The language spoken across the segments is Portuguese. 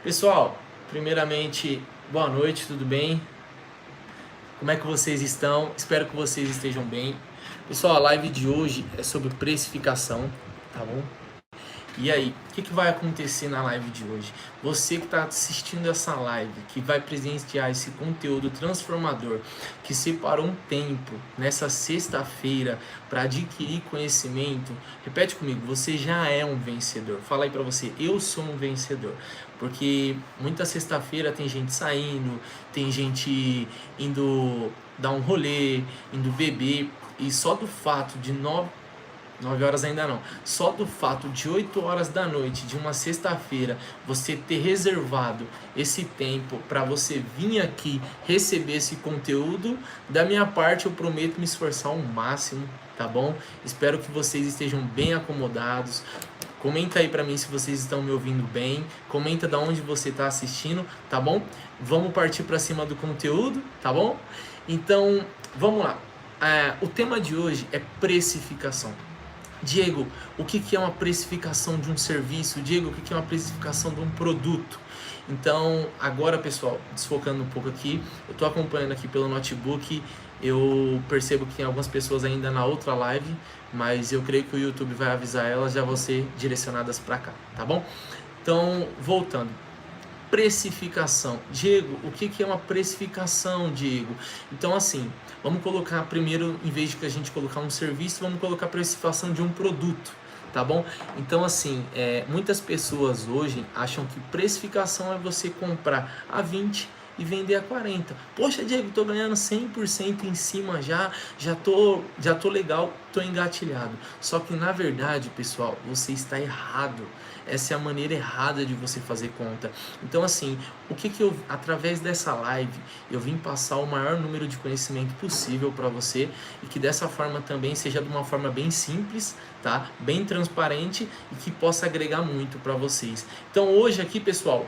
Pessoal, primeiramente, boa noite, tudo bem? Como é que vocês estão? Espero que vocês estejam bem. Pessoal, a live de hoje é sobre precificação, tá bom? E aí, o que vai acontecer na live de hoje? Você que está assistindo essa live, que vai presenciar esse conteúdo transformador, que separou um tempo nessa sexta-feira para adquirir conhecimento, repete comigo, você já é um vencedor. Fala aí para você, eu sou um vencedor. Porque muita sexta-feira tem gente saindo, tem gente indo dar um rolê, indo beber, e só do fato de 9 horas ainda não. Só do fato de 8 horas da noite de uma sexta-feira você ter reservado esse tempo para você vir aqui receber esse conteúdo, da minha parte eu prometo me esforçar ao máximo, tá bom? Espero que vocês estejam bem acomodados. Comenta aí para mim se vocês estão me ouvindo bem. Comenta de onde você está assistindo, tá bom? Vamos partir para cima do conteúdo, tá bom? Então, vamos lá. O tema de hoje é precificação. Diego, o que é uma precificação de um serviço? Diego, o que é uma precificação de um produto? Então, agora, pessoal, desfocando um pouco aqui, eu estou acompanhando aqui pelo notebook, eu percebo que tem algumas pessoas ainda na outra live, mas eu creio que o YouTube vai avisar elas, já vão ser direcionadas para cá, tá bom? Então, voltando. Precificação. Diego, o que é uma precificação, Diego? Então, assim, vamos colocar primeiro, em vez de que a gente colocar um serviço, vamos colocar a precificação de um produto, tá bom? Então, assim, muitas pessoas hoje acham que precificação é você comprar a 20 e vender a 40. Poxa, Diego, tô ganhando 100% em cima já tô legal, tô engatilhado. Só que na verdade, pessoal, você está errado. Essa é a maneira errada de você fazer conta. Então, assim, o que eu, através dessa live, eu vim passar o maior número de conhecimento possível para você e que dessa forma também seja de uma forma bem simples, tá? Bem transparente e que possa agregar muito para vocês. Então, hoje aqui, pessoal,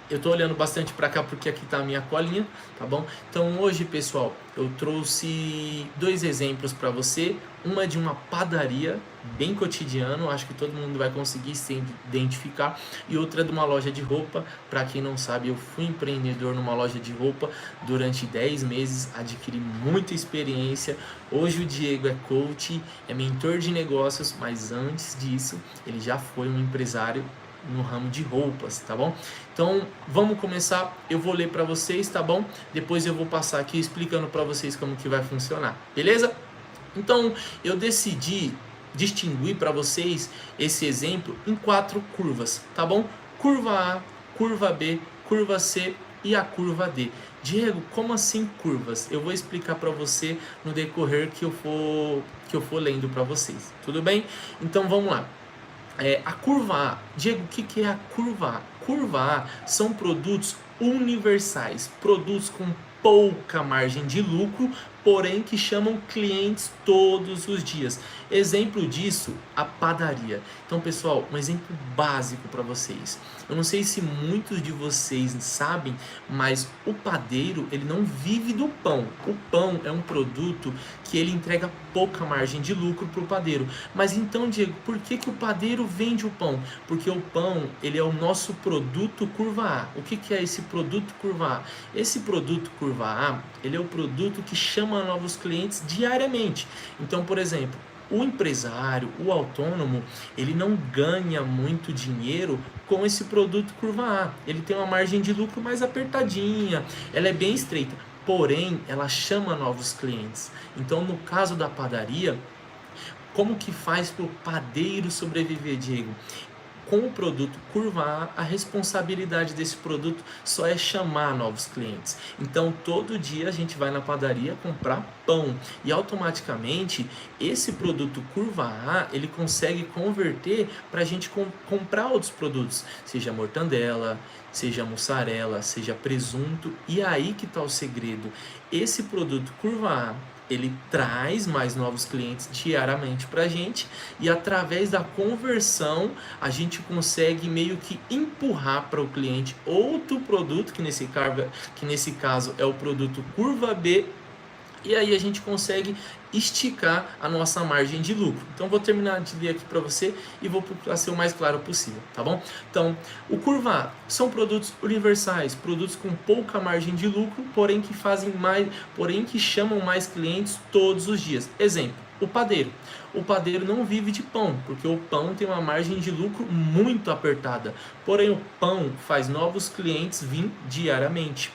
eu tô olhando bastante para cá porque aqui tá a minha colinha, tá bom? Então hoje, pessoal, eu trouxe dois exemplos para você. Uma de uma padaria, bem cotidiano, acho que todo mundo vai conseguir se identificar. E outra de uma loja de roupa. Para quem não sabe, eu fui empreendedor numa loja de roupa durante 10 meses, adquiri muita experiência. Hoje o Diego é coach, é mentor de negócios, mas antes disso, ele já foi um empresário no ramo de roupas, tá bom? Então, vamos começar, eu vou ler para vocês, tá bom? Depois eu vou passar aqui explicando para vocês como que vai funcionar, beleza? Então, eu decidi distinguir para vocês esse exemplo em 4 curvas, tá bom? Curva A, curva B, curva C e a curva D. Diego, como assim curvas? Eu vou explicar para você no decorrer que eu for lendo para vocês, tudo bem? Então, vamos lá. A curva A. Diego, o que é a curva A? Curva A são produtos universais, produtos com pouca margem de lucro, porém que chamam clientes todos os dias. Exemplo disso, a padaria. Então, pessoal, um exemplo básico para vocês. Eu não sei se muitos de vocês sabem, mas o padeiro, ele não vive do pão. O pão é um produto que ele entrega pouca margem de lucro para o padeiro. Mas então, Diego, por que o padeiro vende o pão? Porque o pão, ele é o nosso produto curva A. O que é esse produto curva A? Esse produto curva A, ele é o produto que chama novos clientes diariamente. Então, por exemplo, o empresário, o autônomo, ele não ganha muito dinheiro com esse produto curva A. Ele tem uma margem de lucro mais apertadinha, ela é bem estreita, porém ela chama novos clientes. Então, no caso da padaria, como que faz para o padeiro sobreviver, Diego? Com o produto curva A, a responsabilidade desse produto só é chamar novos clientes. Então, todo dia a gente vai na padaria comprar pão e automaticamente esse produto curva A, ele consegue converter para a gente comprar outros produtos, seja mortandela, seja mussarela, seja presunto. E aí que está o segredo. Esse produto curva A, ele traz mais novos clientes diariamente para a gente e através da conversão a gente consegue meio que empurrar para o cliente outro produto, que nesse caso é o produto curva B, E aí a gente consegue esticar a nossa margem de lucro. Então vou terminar de ler aqui para você e vou procurar ser o mais claro possível, tá bom? Então, o curva A são produtos universais, produtos com pouca margem de lucro, porém que fazem mais, porém que chamam mais clientes todos os dias. Exemplo: o padeiro. O padeiro não vive de pão, porque o pão tem uma margem de lucro muito apertada. Porém, o pão faz novos clientes vir diariamente.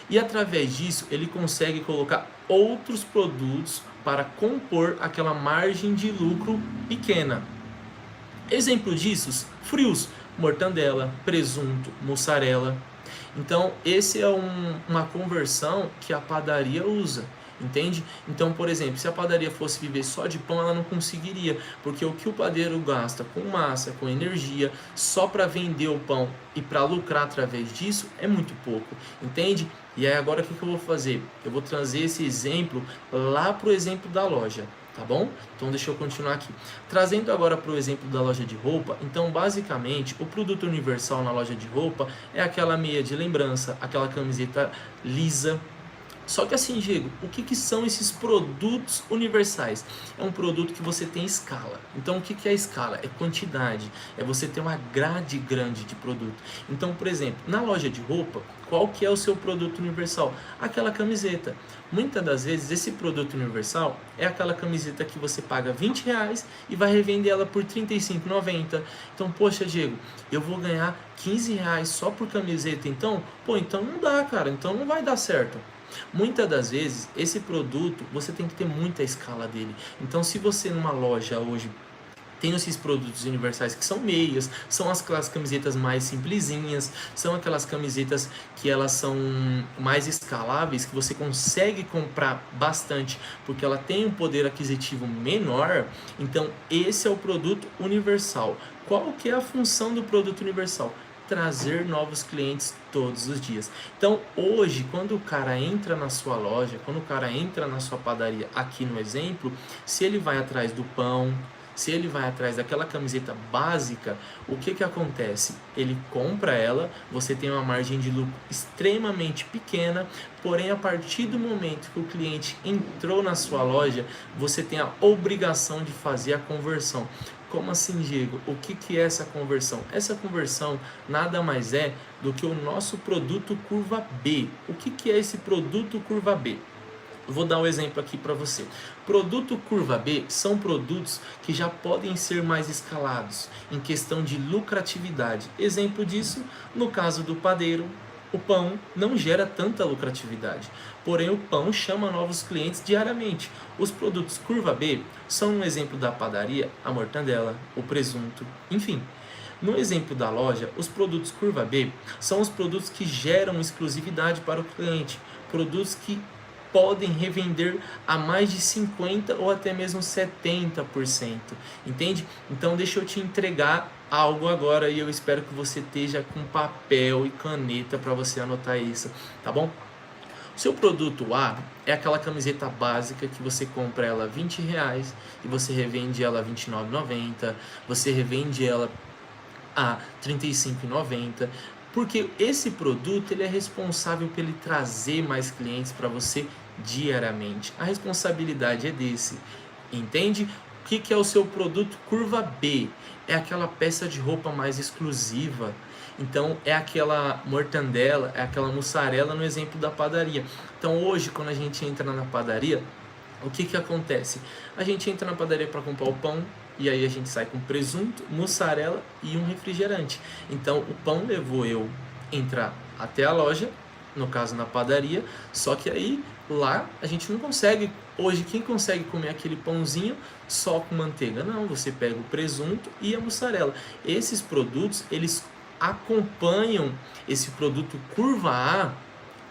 E através disso, ele consegue colocar outros produtos para compor aquela margem de lucro pequena. Exemplo disso, frios, mortandela, presunto, mussarela. Então, esse é uma conversão que a padaria usa. Entende? Então, por exemplo, se a padaria fosse viver só de pão, ela não conseguiria, porque o que o padeiro gasta com massa, com energia, só para vender o pão e para lucrar através disso é muito pouco, entende? E aí agora o que eu vou fazer? Eu vou trazer esse exemplo lá para o exemplo da loja, tá bom? Então deixa eu continuar aqui. Trazendo agora para o exemplo da loja de roupa, então basicamente o produto universal na loja de roupa é aquela meia de lembrança, aquela camiseta lisa. Só que assim, Diego, o que são esses produtos universais? É um produto que você tem escala. Então, o que é escala? É quantidade. É você ter uma grade grande de produto. Então, por exemplo, na loja de roupa, qual que é o seu produto universal? Aquela camiseta. Muitas das vezes, esse produto universal é aquela camiseta que você paga R$20 e vai revender ela por R$35,90. Então, poxa, Diego, eu vou ganhar R$15 só por camiseta. Então, então não dá, cara. Então não vai dar certo. Muitas das vezes, esse produto, você tem que ter muita escala dele. Então, se você numa loja hoje tem esses produtos universais que são meias, são aquelas camisetas mais simplesinhas, são aquelas camisetas que elas são mais escaláveis, que você consegue comprar bastante, porque ela tem um poder aquisitivo menor. Então, esse é o produto universal. Qual que é a função do produto universal? Trazer novos clientes todos os dias. Então, hoje, quando o cara entra na sua loja, quando o cara entra na sua padaria, aqui no exemplo, se ele vai atrás do pão, se ele vai atrás daquela camiseta básica, o que acontece? Ele compra ela, você tem uma margem de lucro extremamente pequena, porém a partir do momento que o cliente entrou na sua loja, você tem a obrigação de fazer a conversão. Como assim, Diego? O que é essa conversão? Essa conversão nada mais é do que o nosso produto curva B. O que é esse produto curva B? Vou dar um exemplo aqui para você. Produto curva B são produtos que já podem ser mais escalados em questão de lucratividade. Exemplo disso, no caso do padeiro, o pão não gera tanta lucratividade, porém o pão chama novos clientes diariamente. Os produtos curva B são um exemplo da padaria, a mortandela, o presunto, enfim. No exemplo da loja, os produtos curva B são os produtos que geram exclusividade para o cliente, produtos que podem revender a mais de 50% ou até mesmo 70%, entende? Então deixa eu te entregar algo agora e eu espero que você esteja com papel e caneta para você anotar isso, tá bom? O seu produto A é aquela camiseta básica que você compra ela R$20 e você revende ela R$29,90, você revende ela a R$35,90, porque esse produto ele é responsável por ele trazer mais clientes para você diariamente. A responsabilidade é desse, entende? O que é o seu produto curva B? É aquela peça de roupa mais exclusiva. Então é aquela mortandela, é aquela mussarela no exemplo da padaria. Então hoje quando a gente entra na padaria, o que acontece? A gente entra na padaria para comprar o pão, e aí a gente sai com presunto, mussarela e um refrigerante. Então o pão levou eu entrar até a loja, no caso na padaria, só que aí lá a gente não consegue, hoje quem consegue comer aquele pãozinho só com manteiga? Não, você pega o presunto e a mussarela. Esses produtos, eles acompanham esse produto curva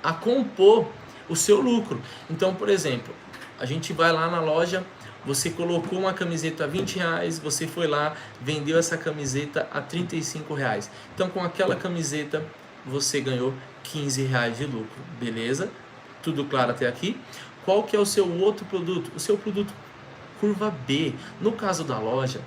A compor o seu lucro. Então, por exemplo, a gente vai lá na loja, você colocou uma camiseta a R$20, você foi lá, vendeu essa camiseta a R$35. Então, com aquela camiseta, você ganhou R$15 de lucro, beleza? Tudo claro até aqui? Qual que é o seu outro produto? O seu produto curva B. No caso da loja,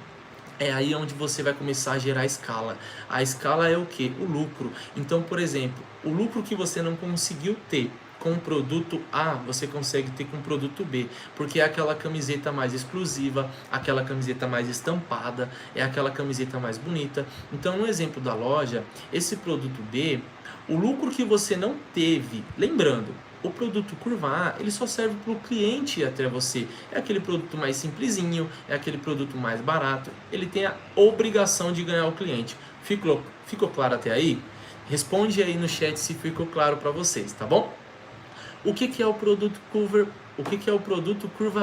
é aí onde você vai começar a gerar escala. A escala é o que? O lucro. Então, por exemplo, o lucro que você não conseguiu ter com o produto A, você consegue ter com o produto B, porque é aquela camiseta mais exclusiva, aquela camiseta mais estampada, é aquela camiseta mais bonita. Então, no exemplo da loja, esse produto B, o lucro que você não teve, lembrando, o produto curva A, ele só serve para o cliente ir até você. É aquele produto mais simplesinho, é aquele produto mais barato. Ele tem a obrigação de ganhar o cliente. Ficou claro até aí? Responde aí no chat se ficou claro para vocês, tá bom? O que é o produto curva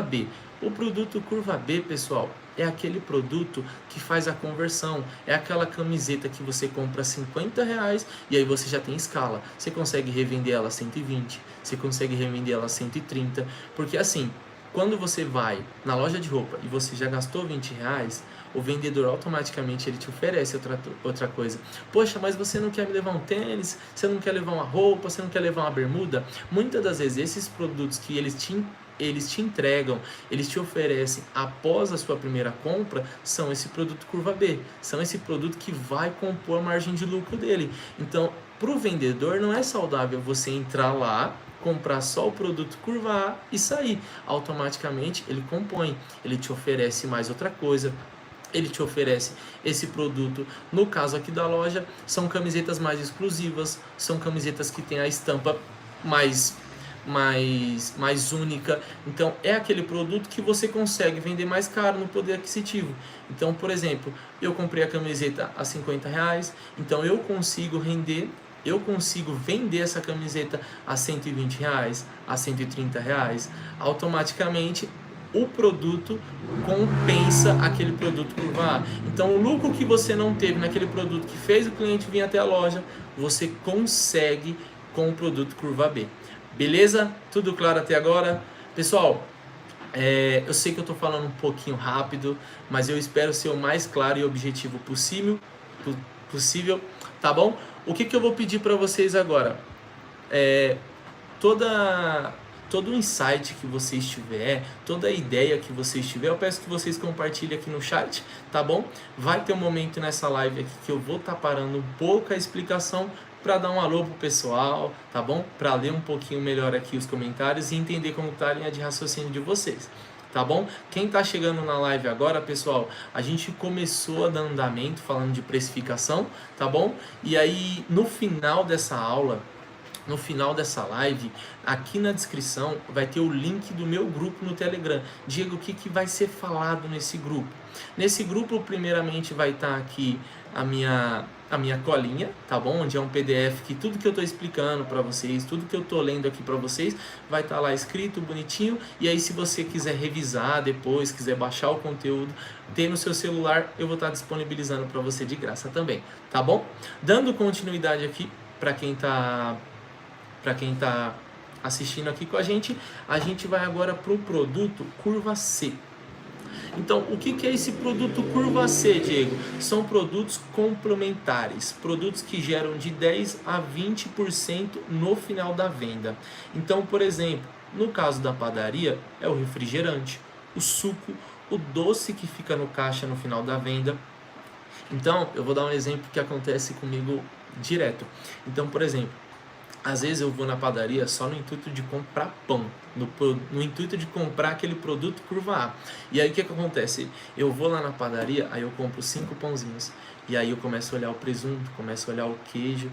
B? O produto curva B, pessoal, é aquele produto que faz a conversão. É aquela camiseta que você compra R$50 e aí você já tem escala. Você consegue revender ela a 120, você consegue revender ela a 130, porque assim, quando você vai na loja de roupa e você já gastou R$20, o vendedor automaticamente ele te oferece outra coisa. Poxa, mas você não quer me levar um tênis? Você não quer levar uma roupa? Você não quer levar uma bermuda? Muitas das vezes esses produtos que eles te entregam, eles te oferecem após a sua primeira compra, são esse produto curva B, são esse produto que vai compor a margem de lucro dele. Então, para o vendedor não é saudável você entrar lá, comprar só o produto curva A e sair. Automaticamente ele compõe, ele te oferece mais outra coisa, ele te oferece esse produto. No caso aqui da loja, são camisetas mais exclusivas, são camisetas que tem a estampa mais única. Então é aquele produto que você consegue vender mais caro no poder aquisitivo. Então, por exemplo, eu comprei a camiseta a R$50, então eu consigo vender essa camiseta a R$120, a R$130. Automaticamente o produto compensa aquele produto curva A. Então o lucro que você não teve naquele produto que fez o cliente vir até a loja, você consegue com o produto curva B. Beleza? Tudo claro até agora? Pessoal, eu sei que eu estou falando um pouquinho rápido, mas eu espero ser o mais claro e objetivo possível, tá bom? O que eu vou pedir para vocês agora? Todo o insight que vocês tiver, toda a ideia que vocês tiver, eu peço que vocês compartilhem aqui no chat, tá bom? Vai ter um momento nessa live aqui que eu vou estar parando um pouco a explicação para dar um alô pro pessoal, tá bom? Para ler um pouquinho melhor aqui os comentários e entender como tá a linha de raciocínio de vocês, tá bom? Quem tá chegando na live agora, pessoal, a gente começou a dar andamento falando de precificação, tá bom? E aí, no final dessa aula, no final dessa live, aqui na descrição vai ter o link do meu grupo no Telegram. Diego, o que vai ser falado nesse grupo? Nesse grupo, primeiramente, vai estar aqui a minha colinha, tá bom? Onde é um PDF que tudo que eu estou explicando para vocês, tudo que eu estou lendo aqui para vocês, vai estar lá escrito bonitinho. E aí, se você quiser revisar depois, quiser baixar o conteúdo, ter no seu celular, eu vou estar disponibilizando para você de graça também, tá bom? Dando continuidade aqui para quem tá assistindo aqui com a gente vai agora para o produto curva C. Então, o que é esse produto curva C, Diego? São produtos complementares, produtos que geram de 10 a 20% no final da venda. Então, por exemplo, no caso da padaria, é o refrigerante, o suco, o doce que fica no caixa no final da venda. Então, eu vou dar um exemplo que acontece comigo direto. Então, por exemplo, às vezes eu vou na padaria só no intuito de comprar pão, no intuito de comprar aquele produto curva A. E aí o que acontece? Eu vou lá na padaria, aí eu compro 5 pãozinhos, e aí eu começo a olhar o presunto, começo a olhar o queijo,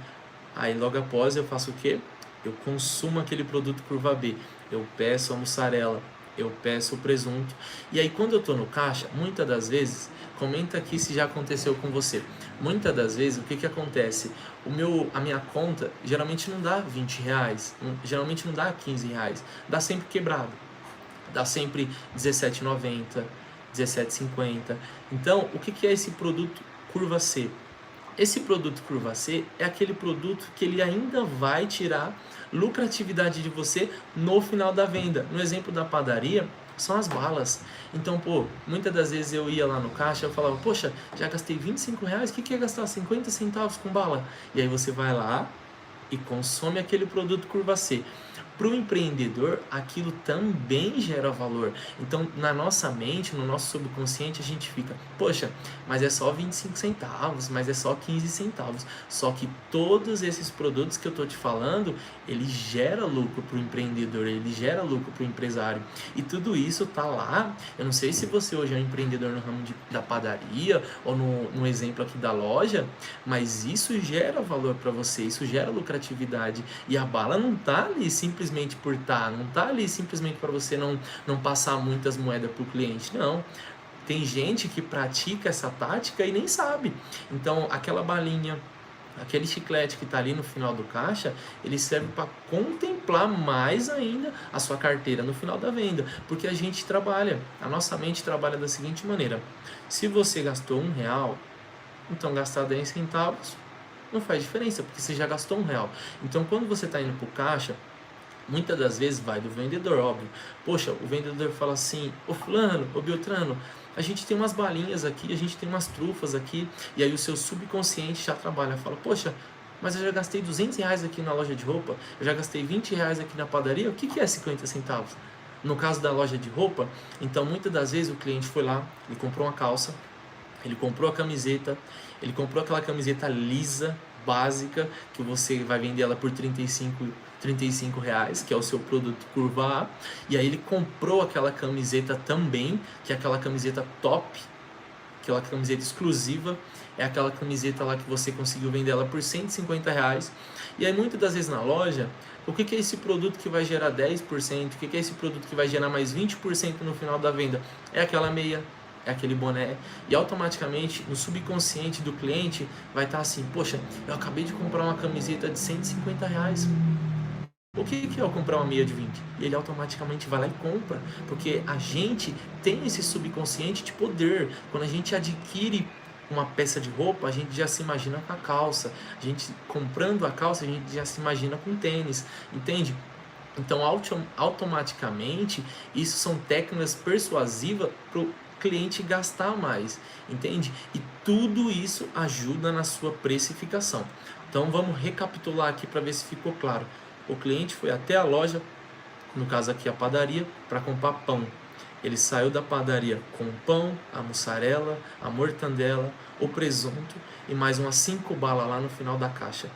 aí logo após eu faço o quê? Eu consumo aquele produto curva B, eu peço a mussarela, eu peço o presunto, e aí quando eu estou no caixa, muitas das vezes, comenta aqui se já aconteceu com você, muitas das vezes o que acontece? A minha conta geralmente não dá R$20, geralmente não dá R$15, dá sempre quebrado, dá sempre R$17,90, R$17,50. Então, o que é esse produto curva C? Esse produto curva C é aquele produto que ele ainda vai tirar lucratividade de você no final da venda. No exemplo da padaria, são as balas. Então, muitas das vezes eu ia lá no caixa, eu falava, poxa, já gastei R$25, o que é gastar 50 centavos com bala? E aí você vai lá e consome aquele produto curva C. para o empreendedor, aquilo também gera valor. Então, na nossa mente, no nosso subconsciente, a gente fica, poxa, mas é só 25 centavos, mas é só 15 centavos. Só que todos esses produtos que eu estou te falando, ele gera lucro para o empreendedor, ele gera lucro para o empresário. E tudo isso tá lá. Eu não sei se você hoje é um empreendedor no ramo da padaria ou no exemplo aqui da loja, mas isso gera valor para você, isso gera lucratividade. E a bala não tá ali simplesmente por estar, não tá ali simplesmente para você não passar muitas moedas para o cliente, não. Tem gente que pratica essa tática e nem sabe. Então, aquela balinha, aquele chiclete que está ali no final do caixa, ele serve para contemplar mais ainda a sua carteira no final da venda. Porque a gente trabalha, a nossa mente trabalha da seguinte maneira: se você gastou R$1, então gastar 10 centavos não faz diferença, porque você já gastou R$1. Então, quando você está indo para o caixa, muitas das vezes vai do vendedor, óbvio. Poxa, o vendedor fala assim: ô fulano, ô Beltrano, a gente tem umas balinhas aqui, a gente tem umas trufas aqui. E aí o seu subconsciente já trabalha, fala: poxa, mas eu já gastei R$200 aqui na loja de roupa, eu já gastei R$20 aqui na padaria, o que é 50 centavos? No caso da loja de roupa, então muitas das vezes o cliente foi lá, ele comprou uma calça, ele comprou a camiseta, ele comprou aquela camiseta lisa, básica, que você vai vender ela por R$35, que é o seu produto curva A, e aí ele comprou aquela camiseta também, que é aquela camiseta top, aquela camiseta exclusiva, é aquela camiseta lá que você conseguiu vender ela por R$150, e aí muitas das vezes na loja, o que é esse produto que vai gerar 10%, o que é esse produto que vai gerar mais 20% no final da venda? É aquela meia, é aquele boné, e automaticamente no subconsciente do cliente vai estar assim: poxa, eu acabei de comprar uma camiseta de R$150, o que é eu comprar uma meia de 20? E ele automaticamente vai lá e compra, porque a gente tem esse subconsciente de poder. Quando a gente adquire uma peça de roupa, a gente já se imagina com a calça, a gente comprando a calça, a gente já se imagina com tênis, entende? Então automaticamente isso são técnicas persuasivas para o cliente gastar mais, entende? E tudo isso ajuda na sua precificação. Então vamos recapitular aqui para ver se ficou claro. O cliente foi até a loja, no caso aqui a padaria, para comprar pão. Ele saiu da padaria com o pão, a mussarela, a mortandela, o presunto e mais umas 5 balas lá no final da caixa.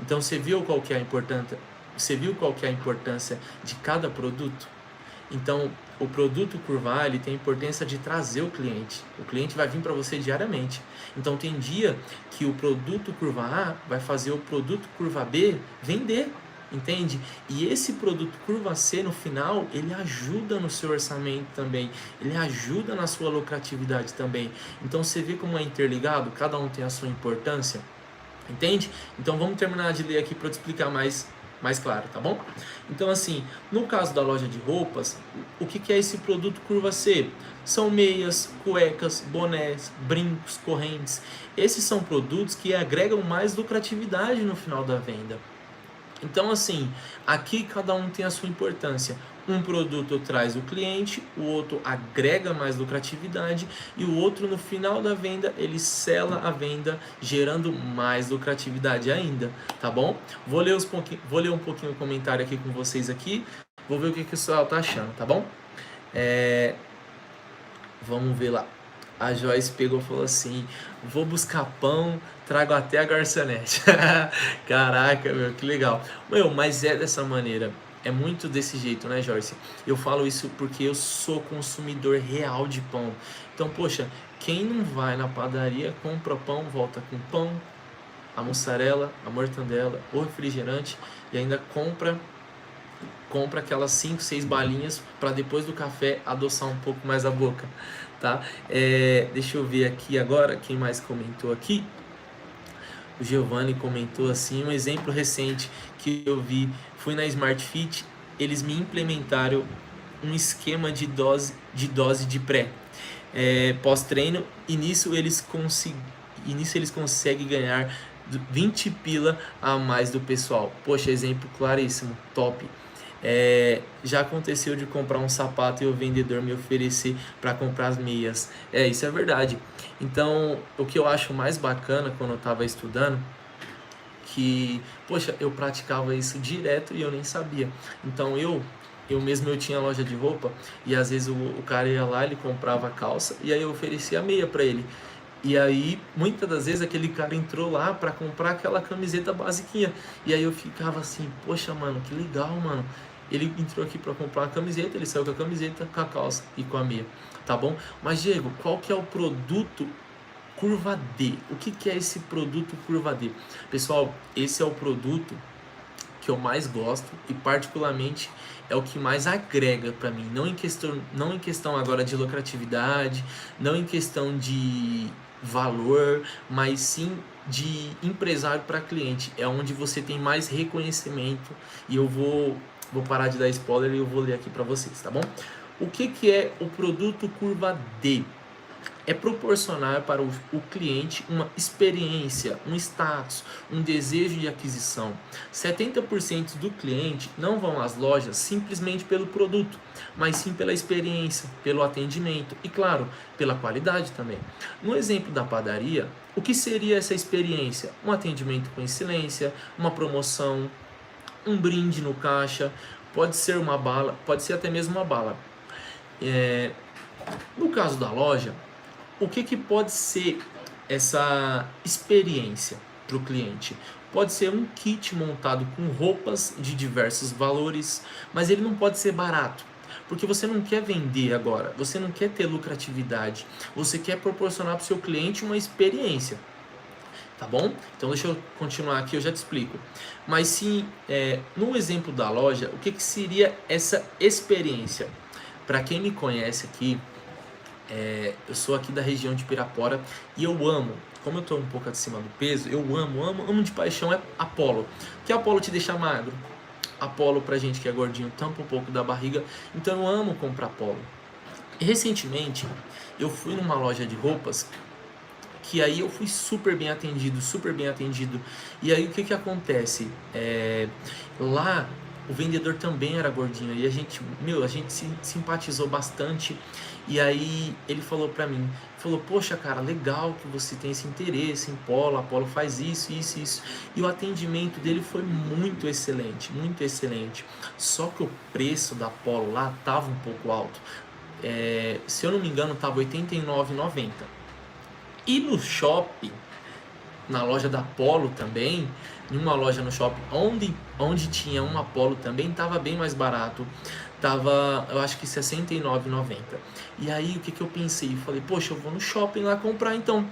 Então você viu qual que é a importância? Você viu qual que é a importância de cada produto? Então, o produto curva A, ele tem a importância de trazer o cliente. O cliente vai vir para você diariamente. Então, tem dia que o produto curva A vai fazer o produto curva B vender, entende? E esse produto curva C, no final, ele ajuda no seu orçamento também. Ele ajuda na sua lucratividade também. Então, você vê como é interligado? Cada um tem a sua importância, entende? Então, vamos terminar de ler aqui para eu te explicar mais claro, tá bom? Então, assim, no caso da loja de roupas, o que é esse produto curva C? São meias, cuecas, bonés, brincos, correntes. Esses são produtos que agregam mais lucratividade no final da venda. Então, assim, aqui cada um tem a sua importância. Um produto traz o cliente, o outro agrega mais lucratividade e o outro, no final da venda, ele sela a venda, gerando mais lucratividade ainda, tá bom? Vou ler um pouquinho o comentário aqui com vocês aqui, vou ver o que o pessoal tá achando, tá bom? Vamos ver lá. A Joyce pegou e falou assim: vou buscar pão, trago até a garçonete. Caraca, meu, que legal. Meu, mas é dessa maneira. É muito desse jeito, né, Joyce? Eu falo isso porque eu sou consumidor real de pão. Então, poxa, quem não vai na padaria, compra pão, volta com pão, a mussarela, a mortandela, o refrigerante e ainda compra aquelas 5, 6 balinhas para depois do café adoçar um pouco mais a boca, tá? Deixa eu ver aqui agora, quem mais comentou aqui? O Giovanni comentou assim, um exemplo recente que eu vi, fui na Smart Fit, eles me implementaram um esquema de dose de pré, pós-treino, e nisso eles conseguem ganhar 20 pila a mais do pessoal. Poxa, exemplo claríssimo, top. Já aconteceu de comprar um sapato e o vendedor me oferecer para comprar as meias. Isso é verdade. Então, o que eu acho mais bacana quando eu estava estudando, que, poxa, eu praticava isso direto e eu nem sabia. Então eu mesmo eu tinha loja de roupa e às vezes o cara ia lá, ele comprava a calça e aí eu oferecia a meia para ele. E aí, muitas das vezes, aquele cara entrou lá para comprar aquela camiseta basiquinha. E aí eu ficava assim, poxa, mano, que legal, mano. Ele entrou aqui para comprar a camiseta, ele saiu com a camiseta, com a calça e com a meia, tá bom? Mas, Diego, qual que é o produto Curva D? O que que é esse produto Curva D? Pessoal, esse é o produto que eu mais gosto e particularmente é o que mais agrega para mim, não em questão agora de lucratividade, não em questão de valor, mas sim de empresário para cliente. É onde você tem mais reconhecimento e eu vou parar de dar spoiler e eu vou ler aqui para vocês, tá bom? O que que é o produto Curva D? É proporcionar para o cliente uma experiência, um status, um desejo de aquisição. 70% do cliente não vão às lojas simplesmente pelo produto, mas sim pela experiência, pelo atendimento e, claro, pela qualidade também. No exemplo da padaria, o que seria essa experiência? Um atendimento com excelência, uma promoção, um brinde no caixa, pode ser uma bala, pode ser até mesmo uma bala. No caso da loja, o que pode ser essa experiência para o cliente? Pode ser um kit montado com roupas de diversos valores, mas ele não pode ser barato, porque você não quer vender agora, você não quer ter lucratividade, você quer proporcionar para o seu cliente uma experiência. Tá bom? Então deixa eu continuar aqui, eu já te explico. Mas sim, no exemplo da loja, o que seria essa experiência? Para quem me conhece aqui, eu sou aqui da região de Pirapora e eu amo, como eu estou um pouco acima do peso, eu amo de paixão Apollo. Que Apollo te deixa magro, Apollo pra gente que é gordinho tampa um pouco da barriga, então eu amo comprar Apollo. E recentemente eu fui numa loja de roupas que aí eu fui super bem atendido. E aí o que acontece? Lá o vendedor também era gordinho e a gente se simpatizou bastante. E aí ele falou pra mim, poxa cara, legal que você tem esse interesse em Polo, a Polo faz isso. E o atendimento dele foi muito excelente. Só que o preço da Polo lá tava um pouco alto. Se eu não me engano, tava R$ 89,90. E no shopping, na loja da Polo também, em uma loja no shopping onde tinha uma Polo também, estava bem mais barato. Tava, eu acho que R$ 69,90. E aí o que eu pensei? Eu falei, poxa, eu vou no shopping lá comprar então.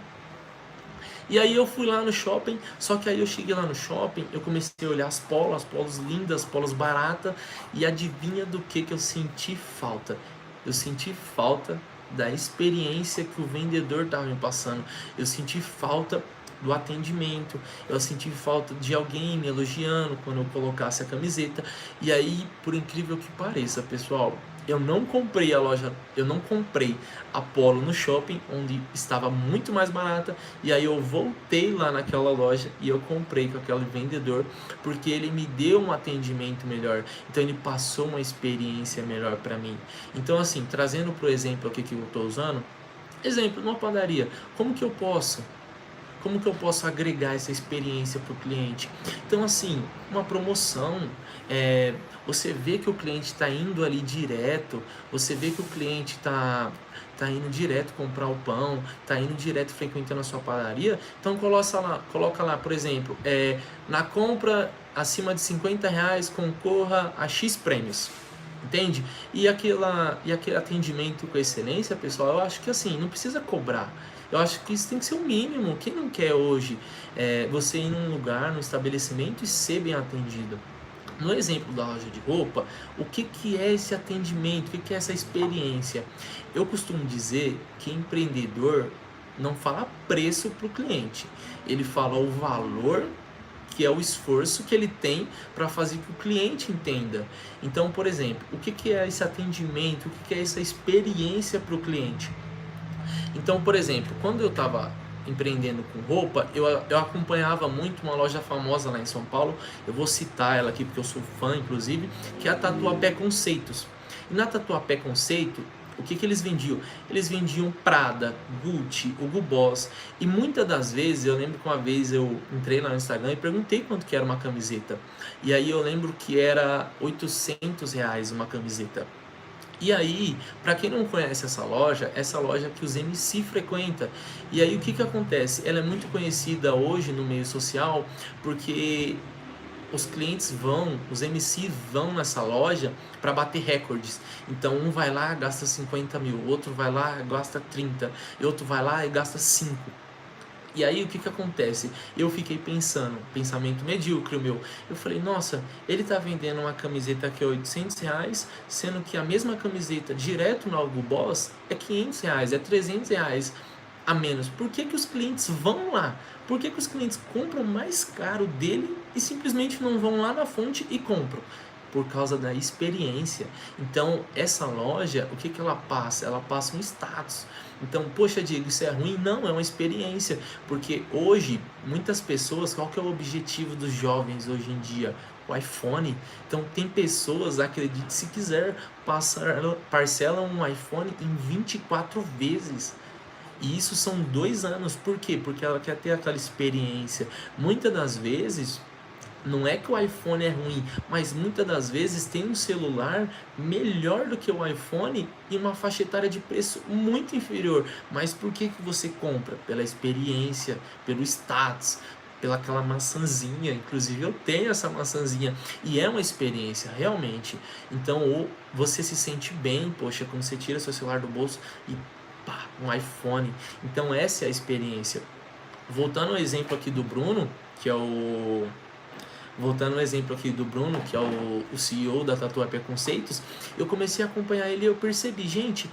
E aí eu fui lá no shopping, só que aí eu cheguei lá no shopping, eu comecei a olhar as polos lindas, polos baratas, e adivinha do que eu senti falta? Eu senti falta da experiência que o vendedor estava me passando. Eu senti falta do atendimento, eu senti falta de alguém me elogiando quando eu colocasse a camiseta. E aí, por incrível que pareça, pessoal, eu não comprei a Polo no shopping, onde estava muito mais barata, e aí eu voltei lá naquela loja e eu comprei com aquele vendedor, porque ele me deu um atendimento melhor, então ele passou uma experiência melhor para mim. Então assim, trazendo para o exemplo aqui que eu estou usando, exemplo, numa padaria, como que eu posso agregar essa experiência para o cliente? Então assim, uma promoção, você vê que o cliente está indo ali direto, você vê que o cliente está indo direto comprar o pão, está indo direto frequentando a sua padaria, então coloca lá, por exemplo, na compra acima de R$50 concorra a X prêmios. Entende? E aquele atendimento com excelência, pessoal, eu acho que assim, não precisa cobrar. Eu acho que isso tem que ser o mínimo. Quem não quer hoje você ir num lugar, num estabelecimento e ser bem atendido? No exemplo da loja de roupa, o que é esse atendimento? O que é essa experiência? Eu costumo dizer que empreendedor não fala preço para o cliente. Ele fala o valor, que é o esforço que ele tem para fazer que o cliente entenda. Então, por exemplo, o que é esse atendimento? O que é essa experiência para o cliente? Então, por exemplo, quando eu estava empreendendo com roupa, eu acompanhava muito uma loja famosa lá em São Paulo, eu vou citar ela aqui porque eu sou fã, inclusive, que é a Tatuapé Conceitos. E na Tatuapé Conceito, O que eles vendiam? Eles vendiam Prada, Gucci, Hugo Boss. E muitas das vezes, eu lembro que uma vez eu entrei lá no Instagram e perguntei quanto que era uma camiseta. E aí eu lembro que era R$ 800 uma camiseta. E aí, para quem não conhece essa loja que os MC frequenta. E aí o que acontece? Ela é muito conhecida hoje no meio social porque os clientes vão, os MC vão nessa loja para bater recordes. Então um vai lá, gasta 50 mil, outro vai lá, gasta 30, e outro vai lá e gasta 5. E aí o que acontece? Eu fiquei pensando, pensamento medíocre o meu. Eu falei, nossa, ele tá vendendo uma camiseta que é R$ 800, sendo que a mesma camiseta direto no Hugo Boss é R$ 500, é R$ 300 a menos. Por que os clientes vão lá? Por que os clientes compram mais caro dele e simplesmente não vão lá na fonte e compram? Por causa da experiência. Então, essa loja, o que ela passa? Ela passa um status. Então, poxa, Diego, isso é ruim? Não, é uma experiência. Porque hoje, muitas pessoas, qual que é o objetivo dos jovens hoje em dia? O iPhone. Então, tem pessoas, acredite se quiser, parcelam um iPhone em 24 vezes. E isso são 2 anos. Por quê? Porque ela quer ter aquela experiência. Muitas das vezes, não é que o iPhone é ruim, mas muitas das vezes tem um celular melhor do que o iPhone e uma faixa etária de preço muito inferior. Mas por que você compra? Pela experiência, pelo status, pela aquela maçãzinha. Inclusive eu tenho essa maçãzinha e é uma experiência realmente. Então você se sente bem, poxa, quando você tira seu celular do bolso e pá, um iPhone. Então essa é a experiência. Voltando ao exemplo aqui do Bruno, que é o CEO da Tatuapé Conceitos, eu comecei a acompanhar ele e eu percebi, gente,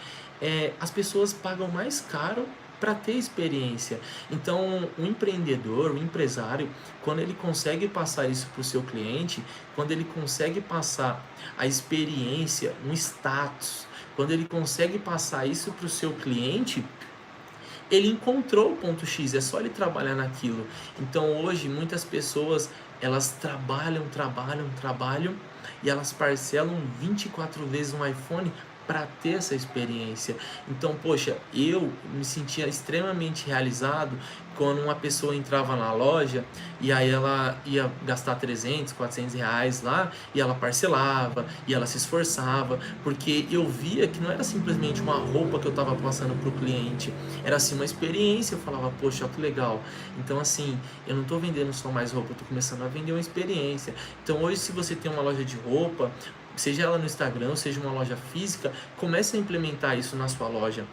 as pessoas pagam mais caro para ter experiência. Então, o empreendedor, o empresário, quando ele consegue passar isso para o seu cliente, quando ele consegue passar a experiência, um status, quando ele consegue passar isso para o seu cliente, ele encontrou o ponto X, é só ele trabalhar naquilo. Então hoje muitas pessoas, elas trabalham e elas parcelam 24 vezes um iPhone para ter essa experiência. Então, poxa, eu me sentia extremamente realizado quando uma pessoa entrava na loja e aí ela ia gastar 300, 400 reais lá e ela parcelava e ela se esforçava, porque eu via que não era simplesmente uma roupa que eu estava passando para o cliente, era assim uma experiência. Eu falava, poxa, que legal. Então assim, eu não estou vendendo só mais roupa, eu estou começando a vender uma experiência. Então hoje, se você tem uma loja de roupa, seja ela no Instagram, seja uma loja física, comece a implementar isso na sua loja.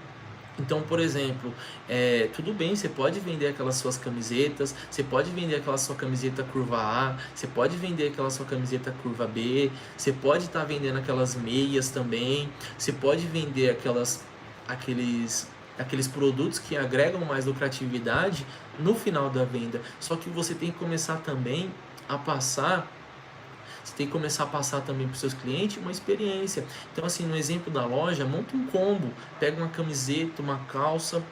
Então, por exemplo, tudo bem, você pode vender aquelas suas camisetas, você pode vender aquela sua camiseta curva A, você pode vender aquela sua camiseta curva B, você pode estar vendendo aquelas meias também, você pode vender aqueles produtos que agregam mais lucratividade no final da venda. Só que você tem que começar também a passar também para os seus clientes uma experiência. Então assim, no exemplo da loja, monta um combo, pega uma camiseta, uma calça,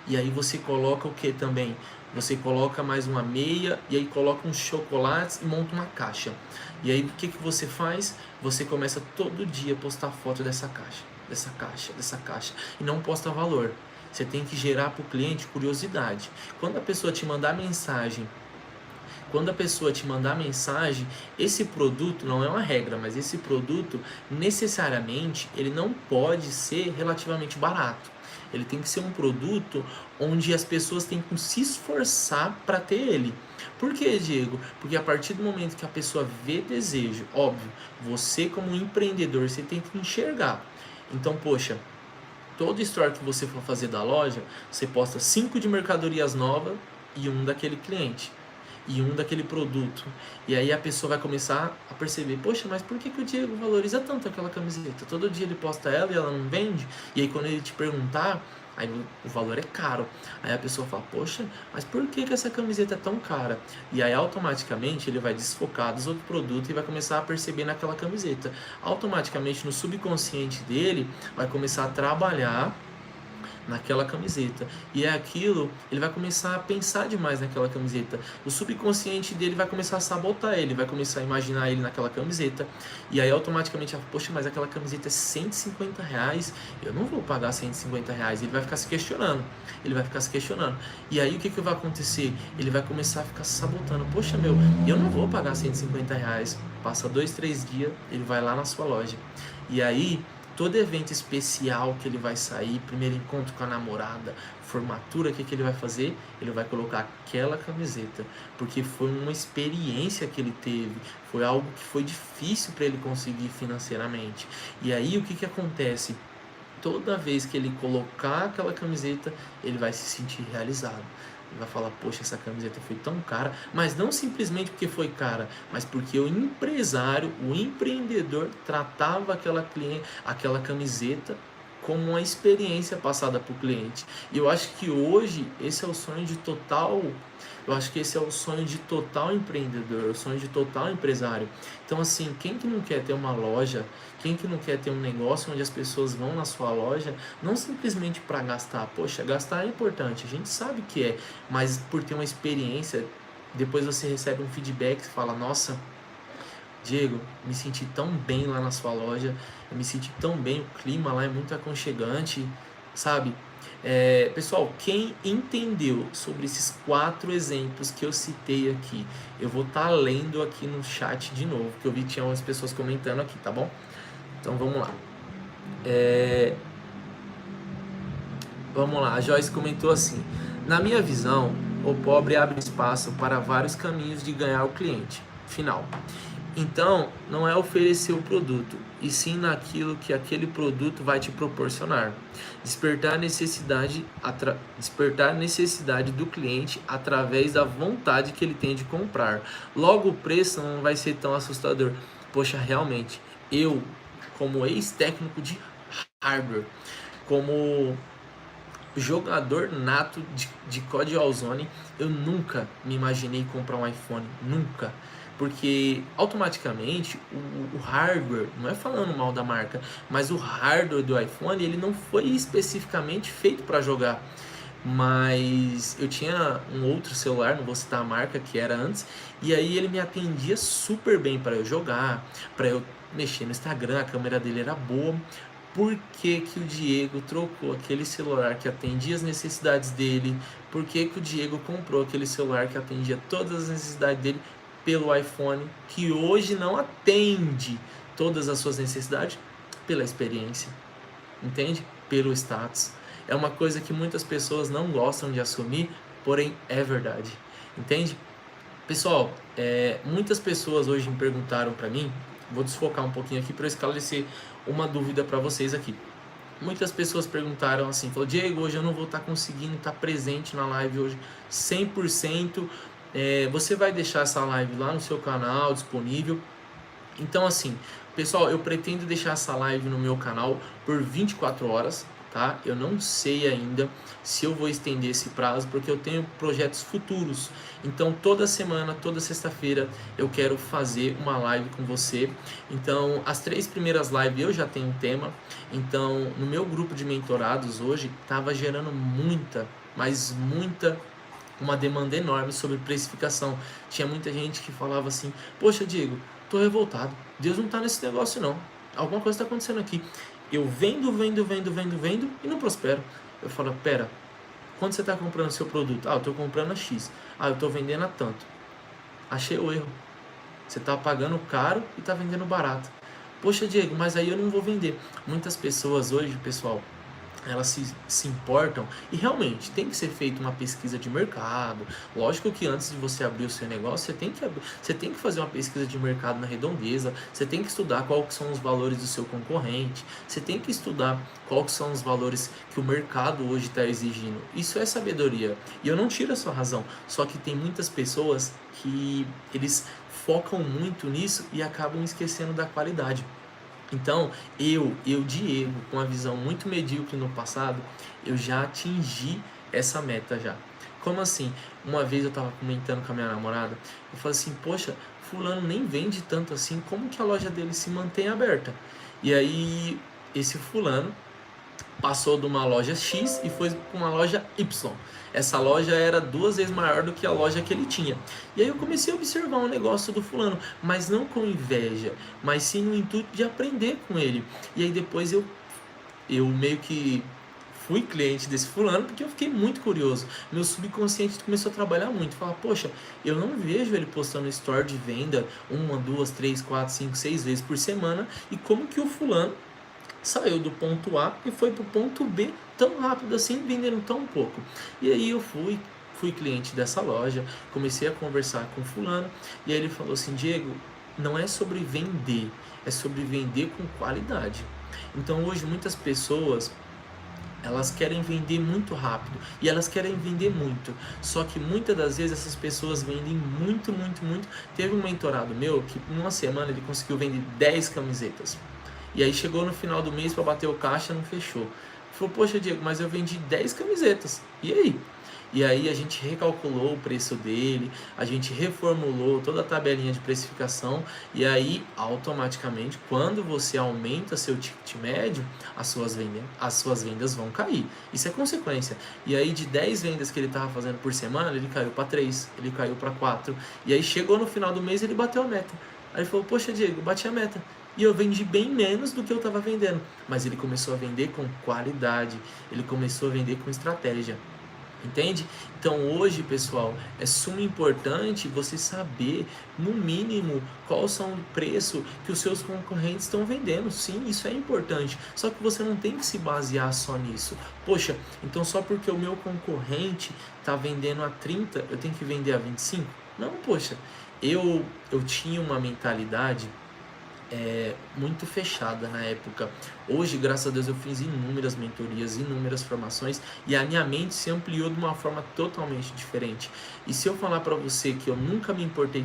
e aí você coloca o que também? Você coloca mais uma meia, e aí coloca uns chocolates e monta uma caixa. E aí o que você faz? Você começa todo dia a postar foto dessa caixa, e não posta valor. Você tem que gerar para o cliente curiosidade. Quando a pessoa te mandar mensagem, esse produto não é uma regra, mas esse produto necessariamente ele não pode ser relativamente barato. Ele tem que ser um produto onde as pessoas têm que se esforçar para ter ele. Por quê, Diego? Porque a partir do momento que a pessoa vê desejo, óbvio, você como empreendedor, você tem que enxergar. Então, poxa, todo story que você for fazer da loja, você posta 5 de mercadorias novas e um daquele cliente. E um daquele produto. E aí a pessoa vai começar a perceber, poxa, mas por que o Diego valoriza tanto aquela camiseta? Todo dia ele posta ela e ela não vende. E aí quando ele te perguntar, aí o valor é caro. Aí a pessoa fala, poxa, mas por que essa camiseta é tão cara? E aí automaticamente ele vai desfocar dos outros produtos e vai começar a perceber naquela camiseta. Automaticamente no subconsciente dele vai começar a trabalhar naquela camiseta. E é aquilo, ele vai começar a pensar demais naquela camiseta. O subconsciente dele vai começar a sabotar ele, vai começar a imaginar ele naquela camiseta. E aí automaticamente, poxa, mas aquela camiseta é R$ 150, eu não vou pagar R$ 150. Ele vai ficar se questionando. Ele vai ficar se questionando. E aí o que vai acontecer? Ele vai começar a ficar se sabotando. Poxa, meu, eu não vou pagar R$ 150. Passa 2, 3 dias, ele vai lá na sua loja. E aí, todo evento especial que ele vai sair, primeiro encontro com a namorada, formatura, o que ele vai fazer? Ele vai colocar aquela camiseta, porque foi uma experiência que ele teve, foi algo que foi difícil para ele conseguir financeiramente. E aí, o que acontece? Toda vez que ele colocar aquela camiseta, ele vai se sentir realizado. Ele vai falar, poxa, essa camiseta foi tão cara, mas não simplesmente porque foi cara, mas porque o empresário, o empreendedor tratava aquela camiseta como uma experiência passada para o cliente. E eu acho que hoje esse é o sonho de total, empreendedor, o sonho de total empresário. Então assim, quem que não quer ter uma loja, quem que não quer ter um negócio onde as pessoas vão na sua loja, não simplesmente para gastar, poxa, gastar é importante, a gente sabe que é, mas por ter uma experiência, depois você recebe um feedback e fala, nossa, Diego, me senti tão bem lá na sua loja, eu me senti tão bem, o clima lá é muito aconchegante, sabe? Pessoal, quem entendeu sobre esses 4 exemplos que eu citei aqui, eu vou estar lendo aqui no chat de novo, que eu vi que tinha umas pessoas comentando aqui, tá bom? Então vamos lá. Vamos lá, a Joyce comentou assim: na minha visão, o pobre abre espaço para vários caminhos de ganhar o cliente final. Então, não é oferecer o produto, e sim naquilo que aquele produto vai te proporcionar. Despertar a necessidade do cliente através da vontade que ele tem de comprar. Logo, o preço não vai ser tão assustador. Poxa, realmente, eu, como ex-técnico de hardware, como jogador nato de COD Warzone, eu nunca me imaginei comprar um iPhone, nunca. Porque automaticamente o hardware, não é falando mal da marca, mas o hardware do iPhone, ele não foi especificamente feito para jogar. Mas eu tinha um outro celular, não vou citar a marca, que era antes, e aí ele me atendia super bem para eu jogar, para eu mexer no Instagram, a câmera dele era boa. Por que que o Diego trocou aquele celular que atendia as necessidades dele? Por que que o Diego comprou aquele celular que atendia todas as necessidades dele pelo iPhone, que hoje não atende todas as suas necessidades? Pela experiência, entende? Pelo status. É uma coisa que muitas pessoas não gostam de assumir, porém é verdade, entende? Pessoal, muitas pessoas hoje me perguntaram para mim, vou desfocar um pouquinho aqui para esclarecer uma dúvida para vocês aqui. Muitas pessoas perguntaram assim, falou, Diego, hoje eu não vou estar conseguindo estar presente na live hoje 100%, você vai deixar essa live lá no seu canal disponível? Então assim, pessoal, eu pretendo deixar essa live no meu canal por 24 horas, tá? Eu não sei ainda se eu vou estender esse prazo, porque eu tenho projetos futuros. Então toda semana, toda sexta-feira eu quero fazer uma live com você. Então as 3 primeiras lives eu já tenho um tema. Então no meu grupo de mentorados hoje estava gerando uma demanda enorme sobre precificação. Tinha muita gente que falava assim, poxa Diego, tô revoltado, Deus não tá nesse negócio não, alguma coisa está acontecendo aqui. Eu vendo e não prospero. Eu falo, pera, quando você está comprando seu produto? Eu estou comprando a X. Eu estou vendendo a tanto. Achei o erro. Você está pagando caro e está vendendo barato. Poxa Diego, mas aí eu não vou vender. Muitas pessoas hoje, pessoal, elas se importam, e realmente tem que ser feita uma pesquisa de mercado. Lógico que antes de você abrir o seu negócio, você tem que fazer uma pesquisa de mercado na redondeza, você tem que estudar quais são os valores do seu concorrente, você tem que estudar quais são os valores que o mercado hoje está exigindo. Isso é sabedoria, e eu não tiro a sua razão, só que tem muitas pessoas que eles focam muito nisso e acabam esquecendo da qualidade. Então, eu, Diego, com uma visão muito medíocre no passado, eu já atingi essa meta já. Como assim? Uma vez eu estava comentando com a minha namorada, eu falei assim, poxa, fulano nem vende tanto assim, como que a loja dele se mantém aberta? E aí, esse fulano, passou de uma loja X e foi para uma loja Y. Essa loja era 2 vezes maior do que a loja que ele tinha. E aí eu comecei a observar um negócio do fulano, mas não com inveja, mas sim no intuito de aprender com ele. E aí depois eu meio que fui cliente desse fulano porque eu fiquei muito curioso. Meu subconsciente começou a trabalhar muito. Falar, poxa, eu não vejo ele postando story de venda 1, 2, 3, 4, 5, 6 vezes por semana. E como que o fulano saiu do ponto A e foi para o ponto B tão rápido assim, vendendo tão pouco. E aí eu fui cliente dessa loja, comecei a conversar com fulano, e aí ele falou assim, Diego, não é sobre vender, é sobre vender com qualidade. Então hoje muitas pessoas, elas querem vender muito rápido e elas querem vender muito. Só que muitas das vezes essas pessoas vendem muito, muito, muito. Teve um mentorado meu que em uma semana ele conseguiu vender 10 camisetas. E aí chegou no final do mês para bater o caixa, não fechou. Falou, poxa Diego, mas eu vendi 10 camisetas. E aí? E aí a gente recalculou o preço dele, a gente reformulou toda a tabelinha de precificação e aí automaticamente quando você aumenta seu ticket médio, as suas vendas vão cair. Isso é consequência. E aí de 10 vendas que ele estava fazendo por semana, ele caiu para 3, ele caiu para 4. E aí chegou no final do mês ele bateu a meta. Aí ele falou, poxa Diego, bati a meta. E eu vendi bem menos do que eu estava vendendo. Mas ele começou a vender com qualidade, ele começou a vender com estratégia. Entende? Então hoje, pessoal, é sumo importante você saber, no mínimo, qual são o preço que os seus concorrentes estão vendendo. Sim, isso é importante. Só que você não tem que se basear só nisso. Poxa, então só porque o meu concorrente está vendendo a 30, eu tenho que vender a 25? Não, poxa. Eu tinha uma mentalidade muito fechada na época. Hoje, graças a Deus, eu fiz inúmeras mentorias, inúmeras formações e a minha mente se ampliou de uma forma totalmente diferente. E se eu falar para você que eu nunca me importei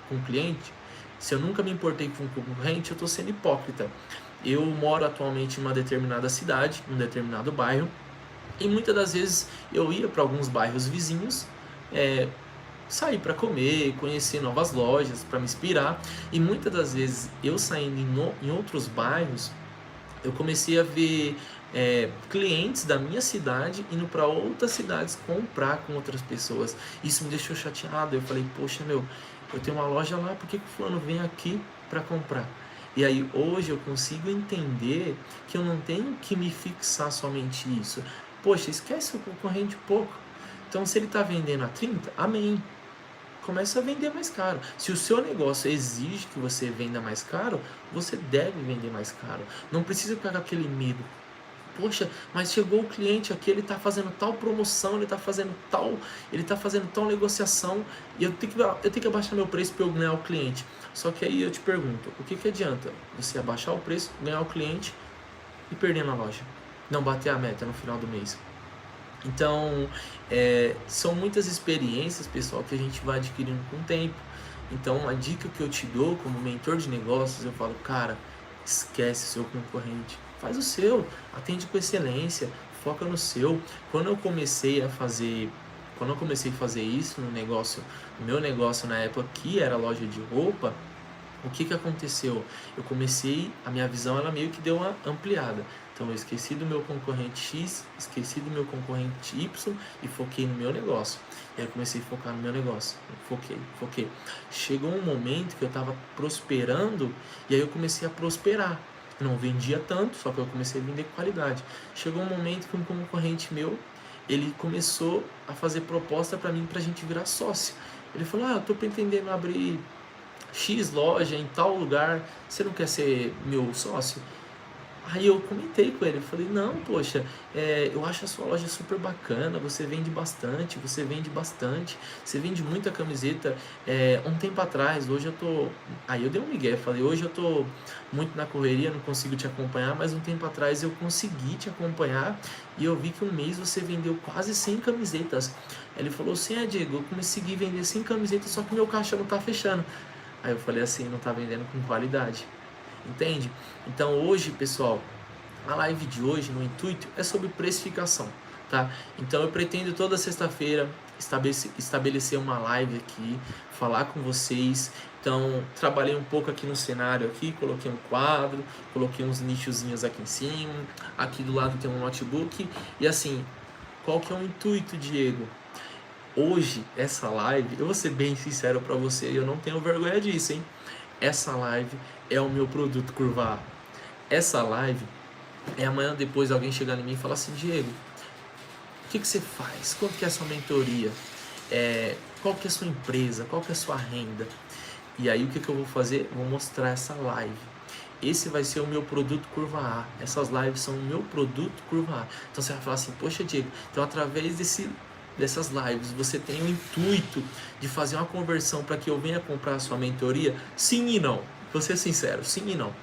com cliente, se eu nunca me importei com concorrente, eu estou sendo hipócrita. Eu moro atualmente em uma determinada cidade, um determinado bairro, e muitas das vezes eu ia para alguns bairros vizinhos, sair para comer, conhecer novas lojas, para me inspirar. E muitas das vezes eu saindo em outros bairros, eu comecei a ver clientes da minha cidade indo para outras cidades comprar com outras pessoas. Isso me deixou chateado. Eu falei, poxa, eu tenho uma loja lá, por que o fulano vem aqui para comprar? E aí hoje eu consigo entender que eu não tenho que me fixar somente isso. Poxa, esquece o concorrente pouco. Então se ele está vendendo a 30, amém. Começa a vender mais caro. Se o seu negócio exige que você venda mais caro, você deve vender mais caro. Não precisa ficar com aquele medo. Poxa, mas chegou o cliente aqui, ele está fazendo tal promoção, ele está fazendo tal negociação e eu tenho que abaixar meu preço para eu ganhar o cliente. Só que aí eu te pergunto, o que adianta você abaixar o preço, ganhar o cliente e perder na loja? Não bater a meta no final do mês. Então, são muitas experiências, pessoal, que a gente vai adquirindo com o tempo. Então, a dica que eu te dou como mentor de negócios, eu falo, cara, esquece o seu concorrente, faz o seu, atende com excelência, foca no seu. Quando eu comecei a fazer isso no meu negócio na época, que era loja de roupa, o que aconteceu? A minha visão ela meio que deu uma ampliada. Então eu esqueci do meu concorrente X, esqueci do meu concorrente Y e foquei no meu negócio. E aí eu comecei a focar no meu negócio. Foquei. Chegou um momento que eu estava prosperando e aí eu comecei a prosperar. Não vendia tanto, só que eu comecei a vender qualidade. Chegou um momento que um concorrente meu, ele começou a fazer proposta para mim pra gente virar sócio. Ele falou, eu tô pretendendo abrir X loja em tal lugar, você não quer ser meu sócio? Aí eu comentei com ele, falei, não, poxa, eu acho a sua loja super bacana, você vende bastante, você vende muita camiseta. Um tempo atrás, hoje eu tô... Aí eu dei um migué, falei, hoje eu tô muito na correria, não consigo te acompanhar, mas um tempo atrás eu consegui te acompanhar e eu vi que um mês você vendeu quase 100 camisetas. Ele falou assim, Diego, eu consegui vender 100 camisetas, só que meu caixa não tá fechando. Aí eu falei assim, não tá vendendo com qualidade. Entende? Então hoje, pessoal, a live de hoje, no intuito, é sobre precificação, tá? Então eu pretendo toda sexta-feira estabelecer uma live aqui, falar com vocês, Então, trabalhei um pouco aqui no cenário aqui, coloquei um quadro, coloquei uns nichozinhos aqui em cima, aqui do lado tem um notebook. E assim, qual que é o intuito, Diego? Hoje, essa live, eu vou ser bem sincero pra você, eu não tenho vergonha disso, hein? Essa live é o meu produto Curva A. Essa live é amanhã depois alguém chegar em mim e falar assim, Diego, o que você faz? Quanto que é a sua mentoria? Qual que é a sua empresa? Qual que é a sua renda? E aí o que eu vou fazer? Vou mostrar essa live. Esse vai ser o meu produto Curva A. Essas lives são o meu produto Curva A. Então você vai falar assim, poxa Diego, então através dessas lives você tem o intuito de fazer uma conversão para que eu venha comprar a sua mentoria? Sim e não. Vou ser sincero, sim e não.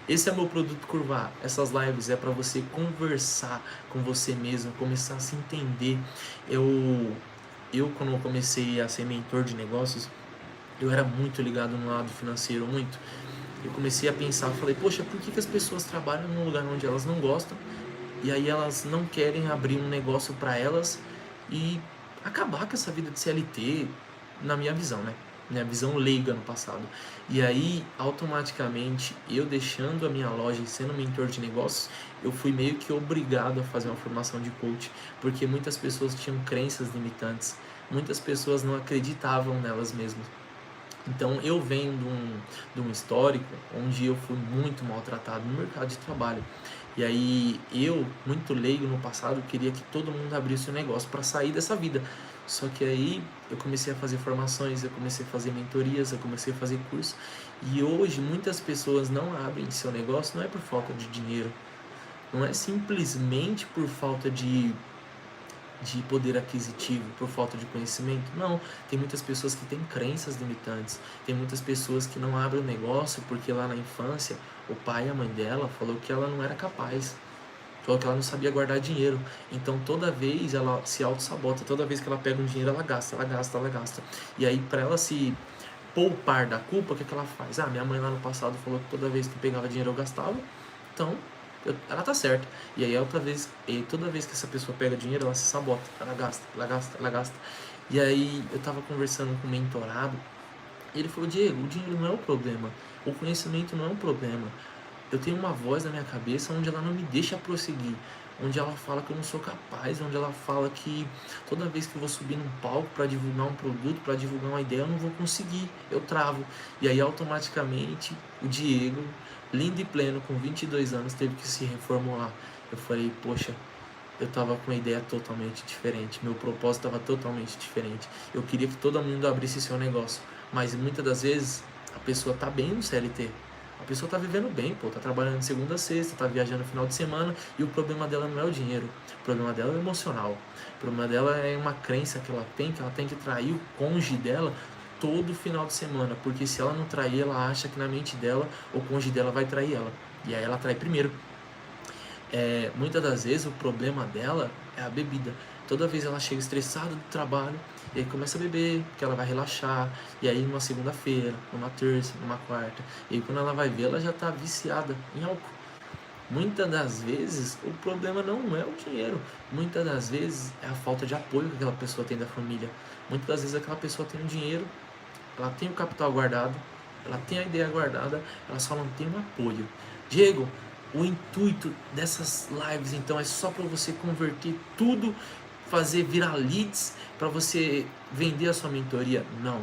Esse é meu produto Curva A. Essas lives é para você conversar com você mesmo, começar a se entender. Quando eu comecei a ser mentor de negócios, eu era muito ligado no lado financeiro, muito. Eu comecei a pensar, falei, poxa, por que as pessoas trabalham num lugar onde elas não gostam e aí elas não querem abrir um negócio para elas e acabar com essa vida de CLT, na minha visão, né? Minha visão leiga no passado. E aí, automaticamente, eu deixando a minha loja e sendo mentor de negócios, eu fui meio que obrigado a fazer uma formação de coach, porque muitas pessoas tinham crenças limitantes, muitas pessoas não acreditavam nelas mesmas. Então eu venho de um histórico onde eu fui muito maltratado no mercado de trabalho. E aí eu, muito leigo no passado, queria que todo mundo abrisse um negócio para sair dessa vida. Só que aí eu comecei a fazer formações, eu comecei a fazer mentorias, eu comecei a fazer curso. E hoje muitas pessoas não abrem seu negócio, não é por falta de dinheiro, não é simplesmente por falta de poder aquisitivo, por falta de conhecimento. Não, tem muitas pessoas que têm crenças limitantes, tem muitas pessoas que não abrem o negócio porque lá na infância o pai e a mãe dela falou que ela não era capaz, falou que ela não sabia guardar dinheiro. Então toda vez ela se auto-sabota, toda vez que ela pega um dinheiro ela gasta, ela gasta, ela gasta. E aí para ela se poupar da culpa, o que ela faz? Ah, minha mãe lá no passado falou que toda vez que pegava dinheiro eu gastava, então ela tá certa. E aí toda vez que essa pessoa pega dinheiro, ela se sabota, ela gasta, ela gasta, ela gasta. E aí eu tava conversando com um mentorado, e ele falou, Diego, o dinheiro não é o problema, o conhecimento não é um problema. Eu tenho uma voz na minha cabeça onde ela não me deixa prosseguir, onde ela fala que eu não sou capaz, onde ela fala que toda vez que eu vou subir num palco para divulgar um produto, para divulgar uma ideia, eu não vou conseguir, eu travo. E aí automaticamente o Diego, lindo e pleno, com 22 anos, teve que se reformular. Eu falei, poxa, eu tava com uma ideia totalmente diferente, meu propósito estava totalmente diferente. Eu queria que todo mundo abrisse seu negócio, mas muitas das vezes a pessoa tá bem no CLT. A pessoa tá vivendo bem, pô, tá trabalhando de segunda a sexta, tá viajando no final de semana e o problema dela não é o dinheiro, o problema dela é o emocional. O problema dela é uma crença que ela tem que trair o cônjuge dela todo final de semana, porque se ela não trair, ela acha que na mente dela o cônjuge dela vai trair ela, e aí ela trai primeiro. Muitas das vezes o problema dela é a bebida. Toda vez ela chega estressada do trabalho e aí começa a beber, porque ela vai relaxar. E aí numa segunda-feira, numa terça, numa quarta, e aí quando ela vai ver, ela já está viciada em álcool. Muitas das vezes o problema não é o dinheiro, muitas das vezes é a falta de apoio que aquela pessoa tem da família. Muitas das vezes aquela pessoa tem o dinheiro, ela tem o capital guardado, ela tem a ideia guardada, ela só não tem um apoio. Diego, o intuito dessas lives então é só para você converter tudo, fazer virar leads para você vender a sua mentoria? Não.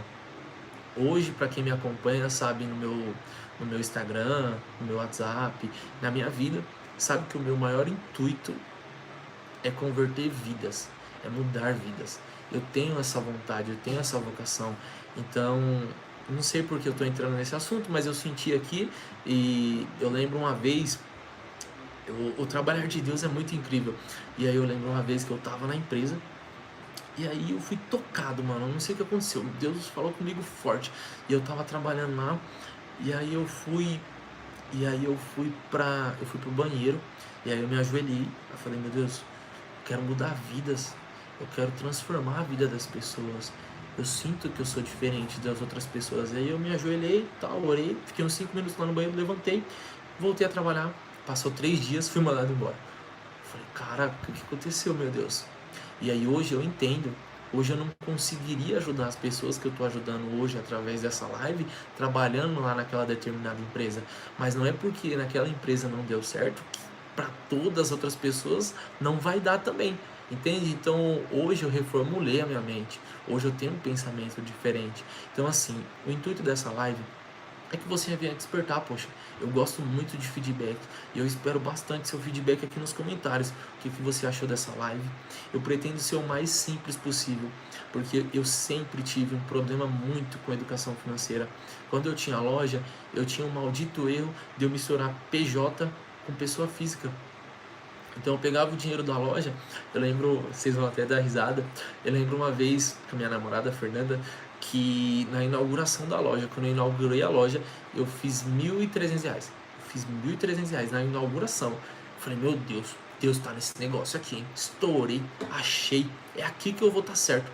Hoje, para quem me acompanha, sabe, no meu Instagram, no meu WhatsApp, na minha vida, sabe que o meu maior intuito é converter vidas, é mudar vidas. Eu tenho essa vontade, eu tenho essa vocação. Então, não sei porque eu estou entrando nesse assunto, mas eu senti aqui e eu lembro uma vez, o trabalhar de Deus é muito incrível. E aí eu lembro uma vez que eu estava na empresa e aí eu fui tocado, mano, eu não sei o que aconteceu. Deus falou comigo forte. E eu tava trabalhando lá e aí eu fui pro banheiro e aí eu me ajoelhei. Eu falei, meu Deus, eu quero mudar vidas. Eu quero transformar a vida das pessoas. Eu sinto que eu sou diferente das outras pessoas. Aí eu me ajoelhei, tal, orei, fiquei uns 5 minutos lá no banheiro, levantei, voltei a trabalhar. Passou 3 dias, fui mandado embora. Falei, cara, o que aconteceu, meu Deus? E aí hoje eu entendo Hoje eu não conseguiria ajudar as pessoas que eu estou ajudando hoje através dessa live, trabalhando lá naquela determinada empresa. Mas não é porque naquela empresa não deu certo que para todas as outras pessoas não vai dar também. Entende? Então hoje eu reformulei a minha mente. Hoje eu tenho um pensamento diferente. Então assim, o intuito dessa live é que você venha despertar, poxa. Eu gosto muito de feedback e eu espero bastante seu feedback aqui nos comentários. O que você achou dessa live? Eu pretendo ser o mais simples possível, porque eu sempre tive um problema muito com educação financeira. Quando eu tinha loja, eu tinha um maldito erro de eu misturar PJ com pessoa física. Então eu pegava o dinheiro da loja, eu lembro, vocês vão até dar risada, eu lembro uma vez com a minha namorada Fernanda, que na inauguração da loja, quando eu inaugurei a loja, eu fiz R$ 1.300. Fiz R$ 1.300 na inauguração. Eu falei, meu Deus, Deus tá nesse negócio aqui, hein? Estourei, achei, é aqui que eu vou estar certo.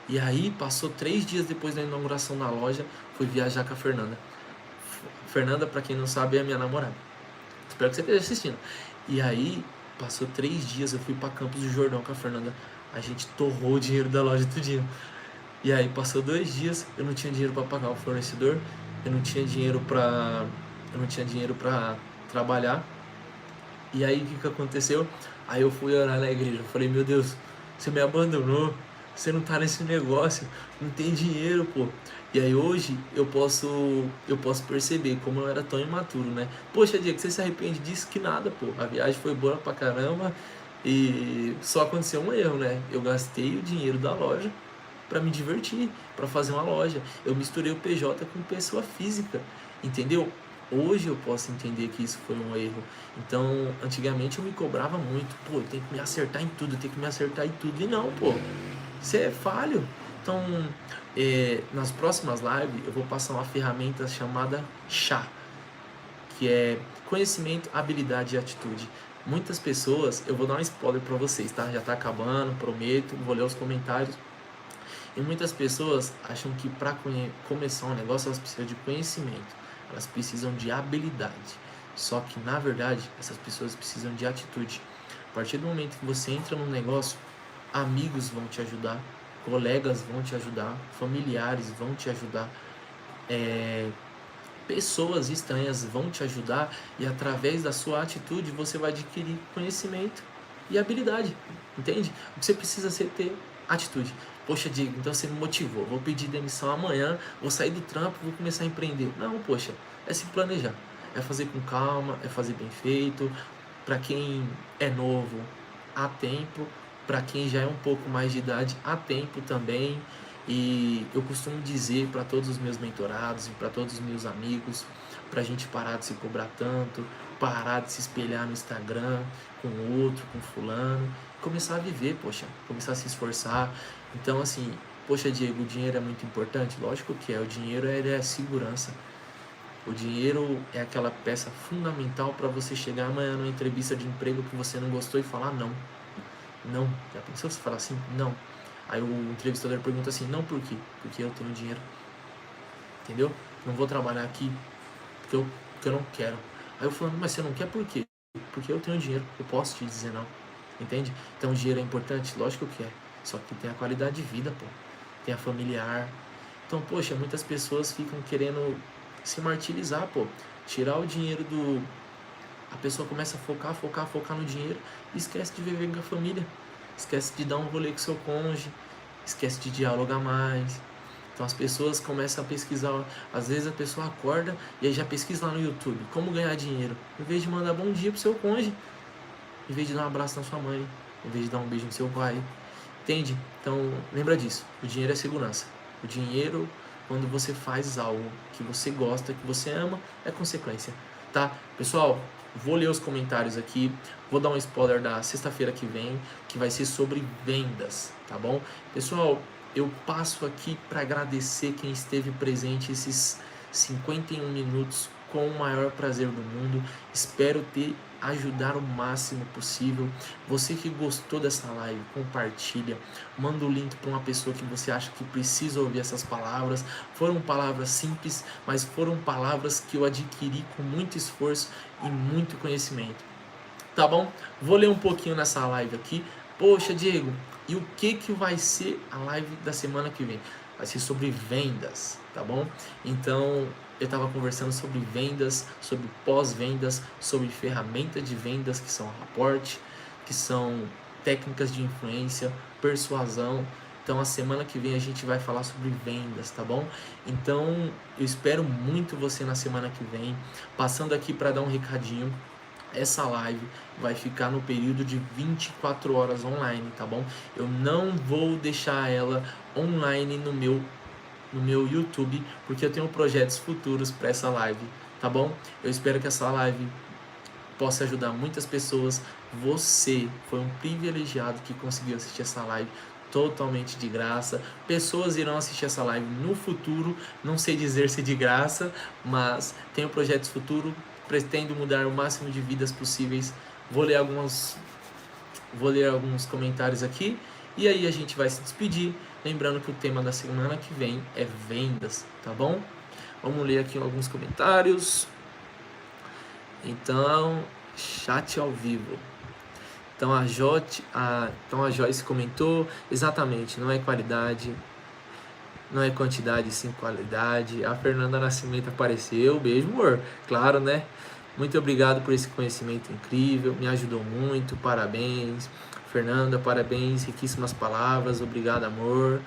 E aí, passou 3 dias depois da inauguração da loja, fui viajar com a Fernanda. Fernanda, pra quem não sabe, é a minha namorada. Espero que você esteja assistindo. E aí, passou 3 dias, eu fui pra Campos do Jordão com a Fernanda. A gente torrou o dinheiro da loja tudinho. E aí, passou 2 dias, eu não tinha dinheiro pra pagar o fornecedor. Eu não tinha dinheiro pra trabalhar. E aí, o que aconteceu? Aí eu fui orar na igreja. Eu falei, meu Deus, você me abandonou. Você não tá nesse negócio. Não tem dinheiro, pô. E aí hoje eu posso perceber como eu era tão imaturo, né? Poxa, Diego, você se arrepende disso? Que nada, pô. A viagem foi boa pra caramba e só aconteceu um erro, né? Eu gastei o dinheiro da loja para me divertir, para fazer uma loja. Eu misturei o PJ com pessoa física, entendeu? Hoje eu posso entender que isso foi um erro. Então, antigamente eu me cobrava muito. Pô, eu tenho que me acertar em tudo, eu tenho que me acertar em tudo. E não, pô. Você é falho. Então, nas próximas lives eu vou passar uma ferramenta chamada CHA, que é conhecimento, habilidade e atitude. Muitas pessoas, eu vou dar um spoiler para vocês, tá? Já tá acabando, prometo, vou ler os comentários. E muitas pessoas acham que para começar um negócio elas precisam de conhecimento, elas precisam de habilidade. Só que na verdade essas pessoas precisam de atitude. A partir do momento que você entra num negócio, amigos vão te ajudar, colegas vão te ajudar, familiares vão te ajudar, pessoas estranhas vão te ajudar e através da sua atitude você vai adquirir conhecimento e habilidade, entende? O que você precisa ser ter atitude. Poxa, Diego, então você me motivou, vou pedir demissão amanhã, vou sair do trampo, vou começar a empreender. Não, poxa, é se planejar, é fazer com calma, é fazer bem feito. Para quem é novo, há tempo. Para quem já é um pouco mais de idade, há tempo também. E eu costumo dizer para todos os meus mentorados e para todos os meus amigos, para a gente parar de se cobrar tanto, parar de se espelhar no Instagram com outro, com fulano, começar a viver, poxa, começar a se esforçar. Então assim, poxa Diego, o dinheiro é muito importante? Lógico que é, o dinheiro é segurança. O dinheiro é aquela peça fundamental para você chegar amanhã numa entrevista de emprego que você não gostou e falar não. Não. Já pensou você falar assim? Não. Aí o entrevistador pergunta assim, não por quê? Porque eu tenho dinheiro. Entendeu? Não vou trabalhar aqui porque eu não quero. Aí eu falo, mas você não quer por quê? Porque eu tenho dinheiro, eu posso te dizer não. Entende? Então o dinheiro é importante? Lógico que é. Só que tem a qualidade de vida, pô. Tem a familiar. Então, poxa, muitas pessoas ficam querendo se martirizar, pô. Tirar o dinheiro do... A pessoa começa a focar no dinheiro e esquece de viver com a família. Esquece de dar um rolê com seu cônjuge. Esquece de dialogar mais. Então as pessoas começam a pesquisar. Às vezes a pessoa acorda e aí já pesquisa lá no YouTube como ganhar dinheiro. Em vez de mandar bom dia pro seu cônjuge, em vez de dar um abraço na sua mãe, em vez de dar um beijo no seu pai. Entende? Então lembra disso. O dinheiro é segurança. O dinheiro, quando você faz algo que você gosta, que você ama, é consequência. Tá? Pessoal, vou ler os comentários aqui. Vou dar um spoiler da sexta-feira que vem, que vai ser sobre vendas, tá bom? Pessoal, eu passo aqui para agradecer quem esteve presente esses 51 minutos com o maior prazer do mundo. Espero ter ajudar o máximo possível. Você que gostou dessa live, compartilha, manda o link para uma pessoa que você acha que precisa ouvir essas palavras. Foram palavras simples, mas foram palavras que eu adquiri com muito esforço e muito conhecimento. Tá bom? Vou ler um pouquinho nessa live aqui. Poxa, Diego, E o que vai ser a live da semana que vem? Vai ser sobre vendas, tá bom? Então, eu estava conversando sobre vendas, sobre pós-vendas, sobre ferramentas de vendas, que são raporte, que são técnicas de influência, persuasão. Então, a semana que vem a gente vai falar sobre vendas, tá bom? Então, eu espero muito você na semana que vem. Passando aqui para dar um recadinho. Essa live vai ficar no período de 24 horas online, tá bom? Eu não vou deixar ela online no meu YouTube, porque eu tenho projetos futuros para essa live, tá bom? Eu espero que essa live possa ajudar muitas pessoas. Você foi um privilegiado que conseguiu assistir essa live totalmente de graça. Pessoas irão assistir essa live no futuro, não sei dizer se de graça, mas tenho projetos futuros, pretendo mudar o máximo de vidas possíveis. Vou ler alguns comentários aqui e aí a gente vai se despedir, lembrando que o tema da semana que vem é vendas, tá bom? Vamos ler aqui alguns comentários. Então, chat ao vivo. Então a Joyce comentou, exatamente, não é qualidade, não é quantidade, sim qualidade. A Fernanda Nascimento apareceu, beijo, amor, claro, né? Muito obrigado por esse conhecimento incrível, me ajudou muito, parabéns. Fernanda, parabéns, riquíssimas palavras, obrigado, amor.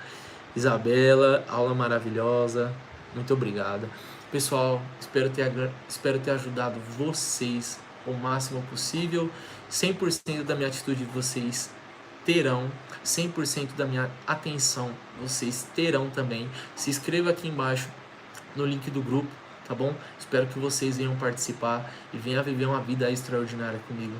Isabela, aula maravilhosa, muito obrigada. Pessoal, espero ter ajudado vocês o máximo possível. 100% da minha atitude vocês terão, 100% da minha atenção vocês terão também. Se inscreva aqui embaixo no link do grupo, tá bom? Espero que vocês venham participar e venham viver uma vida extraordinária comigo.